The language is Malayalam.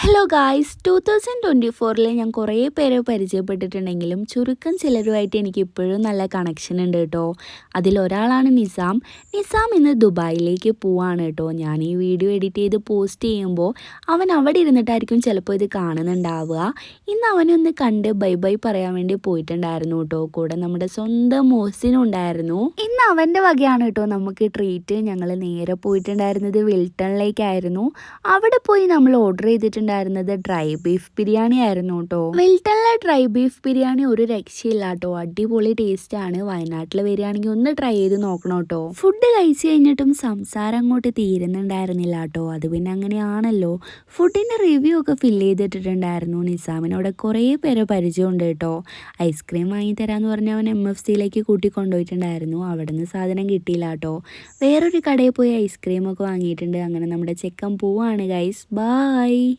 ഹലോ ഗായ്സ് 2024 ഞാൻ കുറേ പേരെ പരിചയപ്പെട്ടിട്ടുണ്ടെങ്കിലും ചുരുക്കം ചിലരുമായിട്ട് എനിക്ക് ഇപ്പോഴും നല്ല കണക്ഷൻ ഉണ്ട് കേട്ടോ. അതിലൊരാളാണ് നിസാം. നിസാം ഇന്ന് ദുബായിലേക്ക് പോവാണ് കേട്ടോ. ഞാൻ ഈ വീഡിയോ എഡിറ്റ് ചെയ്ത് പോസ്റ്റ് ചെയ്യുമ്പോൾ അവൻ അവിടെ ഇരുന്നിട്ടായിരിക്കും ചിലപ്പോൾ ഇത് കാണുന്നുണ്ടാവുക. ഇന്ന് അവനൊന്ന് കണ്ട് ബൈ ബൈ പറയാൻ വേണ്ടി പോയിട്ടുണ്ടായിരുന്നു കേട്ടോ. കൂടെ നമ്മുടെ സ്വന്തം മോസിനും ഉണ്ടായിരുന്നു. ഇന്ന് അവൻ്റെ വകയാണ് കേട്ടോ നമുക്ക് ട്രീറ്റ്. ഞങ്ങൾ നേരെ പോയിട്ടുണ്ടായിരുന്നത് വിൽട്ടണിലേക്കായിരുന്നു. അവിടെ പോയി നമ്മൾ ഓർഡർ ചെയ്തിട്ടുണ്ടായിരുന്നത് ഡ്രൈ ബീഫ് ബിരിയാണി ആയിരുന്നു കേട്ടോ. വിൽട്ടണിലെ ഡ്രൈ ബീഫ് ബിരിയാണി ഒരു രക്ഷയില്ല കേട്ടോ. അടിപൊളി ടേസ്റ്റ് ആണ്. വയനാട്ടിൽ വരികയാണെങ്കിൽ ഒന്ന് ട്രൈ ചെയ്ത് നോക്കണം കേട്ടോ. ഫുഡ് കഴിച്ചു കഴിഞ്ഞിട്ടും സംസാരം അങ്ങോട്ട് തീരുന്നുണ്ടായിരുന്നില്ല കേട്ടോ. അത് പിന്നെ അങ്ങനെയാണല്ലോ. ഫുഡിന്റെ റിവ്യൂ ഒക്കെ ഫില്ല് ചെയ്തിട്ടുണ്ടായിരുന്നു. നിസാമിനോട് കുറേ പേരെ പരിചയമുണ്ട് കേട്ടോ. ഐസ്ക്രീം വാങ്ങി തരാന്ന് പറഞ്ഞ് അവൻ MFCയിലേക്ക് കൂട്ടിക്കൊണ്ടുപോയിട്ടുണ്ടായിരുന്നു. അവിടെ നിന്ന് സാധനം കിട്ടിയില്ല കേട്ടോ. വേറൊരു കടയിൽ പോയി ഐസ്ക്രീം ഒക്കെ വാങ്ങിയിട്ടുണ്ട്. അങ്ങനെ നമ്മുടെ ചെക്കൻ പോവാണ് ഗൈസ്. ബൈ.